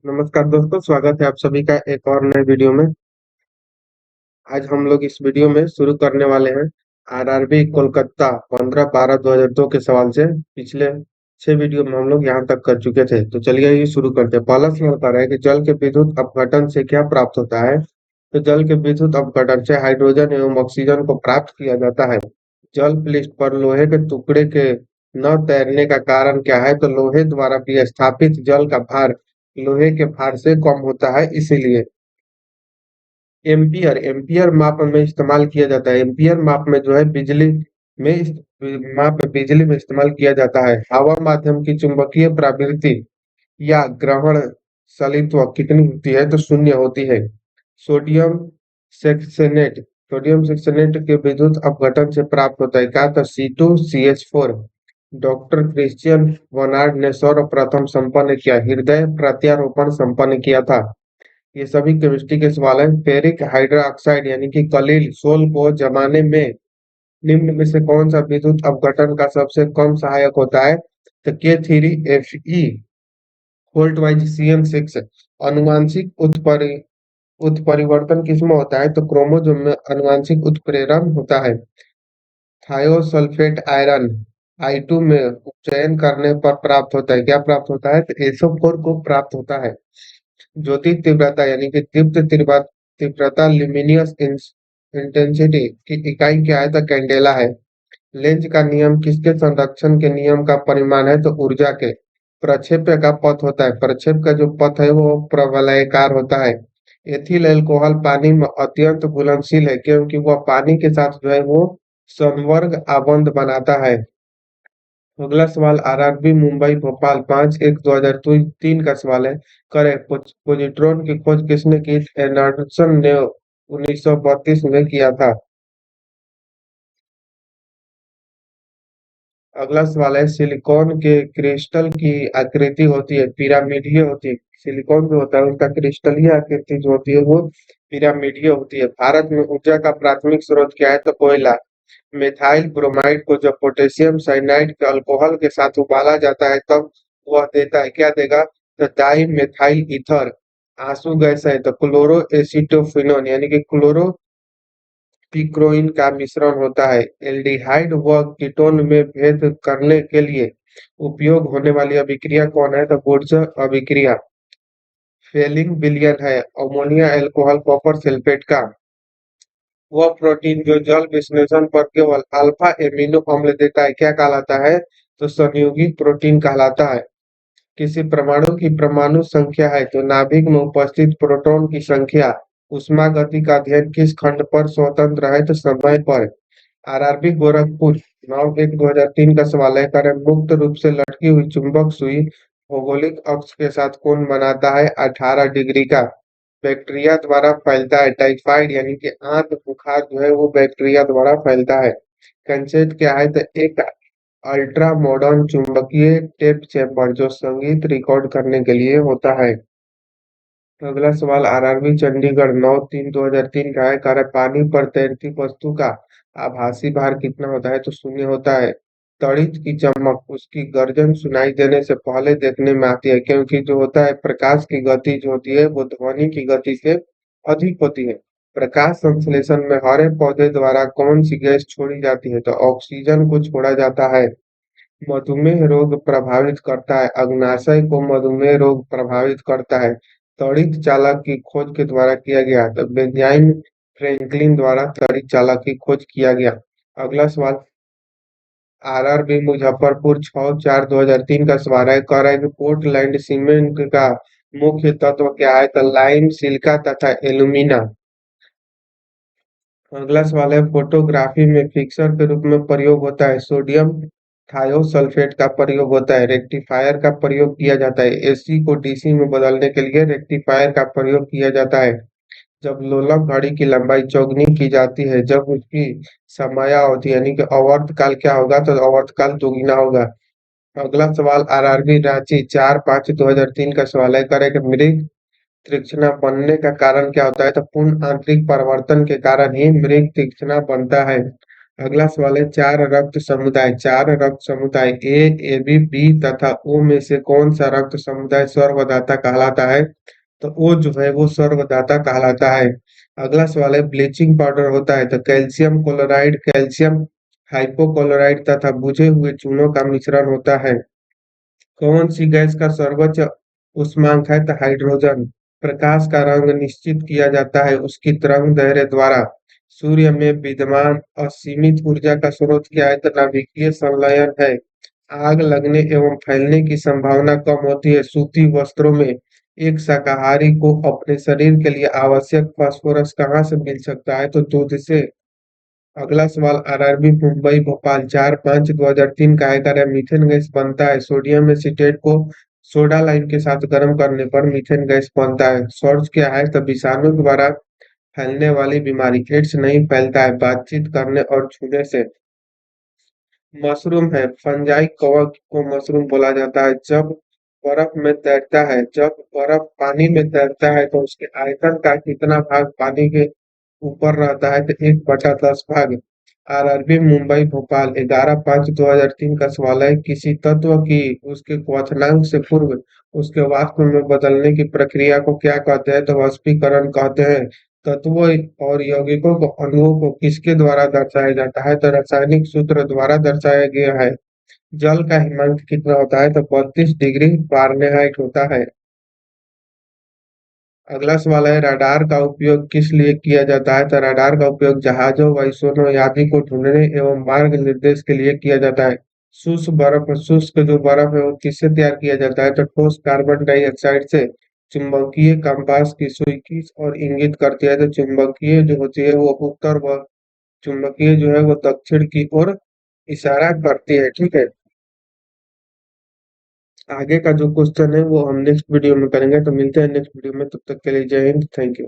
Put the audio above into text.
नमस्कार दोस्तों, स्वागत है आप सभी का एक और नए वीडियो में। आज हम लोग इस वीडियो में शुरू करने वाले हैं आरआरबी कोलकाता 15/12/2002 के सवाल से। पिछले 6 वीडियो में हम लोग यहाँ तक कर चुके थे, तो चलिए ये शुरू करते हैं। पहला सवाल कर रहा है कि जल के विद्युत अपघटन से क्या प्राप्त होता है। तो जल के विद्युत अपघटन से हाइड्रोजन एवं ऑक्सीजन को प्राप्त किया जाता है। जल पृष्ठ पर लोहे के टुकड़े के न तैरने का कारण क्या है। तो लोहे द्वारा विस्थापित जल का भार लोहे के भार से कम होता है, इसीलिए। एम्पियर एम्पियर माप में इस्तेमाल किया जाता है। एम्पियर माप में जो है बिजली में माप बिजली में इस्तेमाल किया जाता है। हवा माध्यम की चुंबकीय प्रवृत्ति या ग्रहण सलित्व कितनी होती है। तो शून्य होती है। सोडियम सेक्सेनेट सोडियम सेक्सेनेट के विद्युत अपघटन से प्राप्त होता है क्या। तो C2CH4। डॉक्टर क्रिश्चियन बर्नार्ड ने सर्वप्रथम संपन्न किया हृदय प्रत्यारोपण संपन्न किया था। ये सभी केमिस्ट्री के सवाल हैं। फेरिक हाइड्रोक्साइड यानी कि कलील सोल को जमाने में निम्न में से कौन सा विद्युत अपघटन का सबसे कम सहायक होता है। तो K3Fe वोल्ट वाइज CN6। अनुवांशिक उत्परिवर्तन किसमें होता है। तो क्रोमोसोम में अनुवांशिक उत्प्रेरण होता है। थायोसल्फेट आयरन I2 में उपचयन करने पर प्राप्त होता है। क्या प्राप्त होता है। तो SO4 को प्राप्त होता है। ज्योति तीव्रता यानी कि तीव्रता ल्यूमिनियस इंटेंसिटी की इकाई क्या है। तो कैंडेला है। लेंज का नियम किसके संरक्षण के नियम का परिमाण है। तो ऊर्जा के। प्रक्षेप्य का पथ होता है। प्रक्षेप का जो पथ है वो प्रवलयकार होता है। एथिल अल्कोहल पानी में अत्यंत घुलनशील है, क्योंकि वह पानी के साथ जो है वो संवर्ग आबंध बनाता है। अगला सवाल आरआरबी मुंबई भोपाल 5/1/2003 का सवाल है। करें पोजिट्रॉन की खोज किसने की। एंडरसन ने 1932 में किया था। अगला सवाल है सिलिकॉन के क्रिस्टल की आकृति होती है पिरामिडीय होती है। सिलिकॉन जो होता है उसका क्रिस्टलीय आकृति जो होती है वो पिरामिडीय होती है। भारत में ऊर्जा का प्राथमिक स्रोत क्या है। तो कोयला। मेथाइल ब्रोमाइड को जब पोटेशियम साइनाइड के अल्कोहल के साथ उबाला जाता है तब वह देता है, क्या देगा। तो डाई मेथाइल ईथर। आंसू गैस है तो क्लोरो एसिटोफिनोन यानी कि क्लोरो पिक्रोइन का मिश्रण होता है। एल्डिहाइड व कीटोन में भेद करने के लिए उपयोग होने वाली अभिक्रिया कौन है। तो वुड्स अभिक्रिया। फेलिंग विलयन है अमोनिया अल्कोहल कॉपर सल्फेट का। वह प्रोटीन जो जल विश्लेषण पर केवल अल्फा एमिनो अम्ल देता है, क्या कहलाता है। तो संयोगी प्रोटीन कहलाता है। किसी परमाणु की परमाणु संख्या है तो नाभिक में उपस्थित प्रोटॉन की संख्या। उष्मा गति का अध्ययन किस खंड पर स्वतंत्र है। तो समय पर। आरआरबी गोरखपुर 9/1/2003 का सवाल है। करें मुक्त रूप से लटकी हुई चुंबक सुई भौगोलिक अक्ष के साथ कोण बनाता है 18 डिग्री का। बैक्टीरिया द्वारा फैलता है। टाइफाइड यानी कि आंत बुखार जो है वो बैक्टीरिया द्वारा फैलता है। कंसेट क्या है। तो एक अल्ट्रा मॉडर्न चुंबकीय टेप चैम्बर जो संगीत रिकॉर्ड करने के लिए होता है। अगला सवाल आरआरबी चंडीगढ़ 9/3/2003 का है। कार्य पानी पर तैरती वस्तु का आभासी भार कितना होता है। तो शून्य होता है। तड़ित की चमक उसकी गर्जन सुनाई देने से पहले देखने में आती है, क्योंकि जो होता है प्रकाश की गति जो होती है वो ध्वनि की गति से अधिक होती है। प्रकाश संश्लेषण में हरे पौधे द्वारा कौन सी गैस छोड़ी जाती है। तो ऑक्सीजन को छोड़ा जाता है। मधुमेह रोग प्रभावित करता है। अग्नाशय को मधुमेह रोग प्रभावित करता है। तड़ित चालक की खोज के द्वारा किया गया तो बेंजामिन फ्रैंकलिन द्वारा तड़ित चालक की खोज किया गया। अगला सवाल आरआरबी मुजफ्फरपुर 6/4/2003 का सवाल है। कह रहा है कि पोर्टलैंड सीमेंट का मुख्य तत्व क्या है। तो लाइम सिलिका तथा एल्यूमिना। अगला सवाल है फोटोग्राफी में फिक्सर के रूप में प्रयोग होता है सोडियम थायोसल्फेट का प्रयोग होता है। रेक्टिफायर का प्रयोग किया जाता है। एसी को डीसी में बदलने के लिए रेक्टिफायर का प्रयोग किया जाता है। जब लोलक घड़ी की लंबाई चौगुनी की जाती है जब उसकी समयावधि यानी कि आवर्तकाल क्या होगा। तो आवर्तकाल दोगुना होगा। अगला सवाल आरआरबी रांची 4/5/2003 का सवाल है। करें कि मृग तीक्ष्णा बनने का कारण क्या होता है। तो पूर्ण आंतरिक परिवर्तन के कारण ही मृग तीक्ष्णा बनता है। अगला सवाल है चार रक्त समुदाय ए बी बी तथा ओ में से कौन सा रक्त समुदाय सर्वदाता कहलाता है? तो ओ जो है वो सर्वदाता कहलाता है। अगला सवाल है ब्लीचिंग पाउडर होता है तो कैल्शियम क्लोराइड, कैल्शियम हाइपोक्लोराइड तथा बुझे हुए चूनों का मिश्रण होता है। कौन सी गैस का सर्वोच्च उष्मांक है? तो हाइड्रोजन। प्रकाश का रंग निश्चित किया जाता है उसकी तरंग दैर्ध्य द्वारा। सूर्य में विद्यमान असीमित ऊर्जा का स्रोत क्या है? तो नाभिकीय संलयन है। आग लगने एवं फैलने की संभावना कम होती है सूती वस्त्रों में। एक शाकाहारी को अपने शरीर के लिए आवश्यक फास्फोरस कहाँ से मिल सकता है? तो दूध से। अगला सवाल आरआरबी मुंबई भोपाल 4/5/2003 का आयकर है मीथेन गैस बनता है सोडियम एसीटेट को सोडा लाइम के साथ गर्म करने पर मीथेन गैस बनता है। सोर्स क्या है? तो विषाणु द्वारा फैलने वाली बीमारी। एड्स नहीं फैलता है बातचीत करने और छूने से। मशरूम है फंजाई कवक को मशरूम बोला जाता है जब बर्फ में तैरता है। जब बर्फ पानी में तैरता है तो उसके आयतन का कितना भाग पानी के ऊपर रहता है? तो 1/10 भाग। आरआरबी मुंबई भोपाल 11/5/2003 का सवाल है किसी तत्व की उसके क्वथनांक से पूर्व उसके वाष्प में बदलने की प्रक्रिया को क्या कहते हैं? तो वाष्पीकरण कहते हैं। तत्वों और यौगिकों को अणुओं को किसके द्वारा दर्शाया जाता है? तो रासायनिक सूत्र द्वारा दर्शाया गया है। जल का हिमांक कितना होता है? तो 32 डिग्री फ़ारेनहाइट होता है। अगला सवाल है रडार का उपयोग किस लिए किया जाता है? तो रडार का उपयोग जहाजों वायुसेना आदि को ढूंढने एवं मार्ग निर्देश के लिए किया जाता है। शुष्क जो बर्फ है वो किससे तैयार किया जाता है? तो ठोस कार्बन डाइऑक्साइड से। चुंबकीय कंपास की सुई किस और इंगित करती है? तो चुंबकीय जो होती है वो उत्तर व चुंबकीय जो है वो दक्षिण की ओर इशारा करती है। ठीक है। आगे का जो क्वेश्चन है वो हम नेक्स्ट वीडियो में करेंगे तो मिलते हैं नेक्स्ट वीडियो में तब तक के लिए जय हिंद थैंक यू।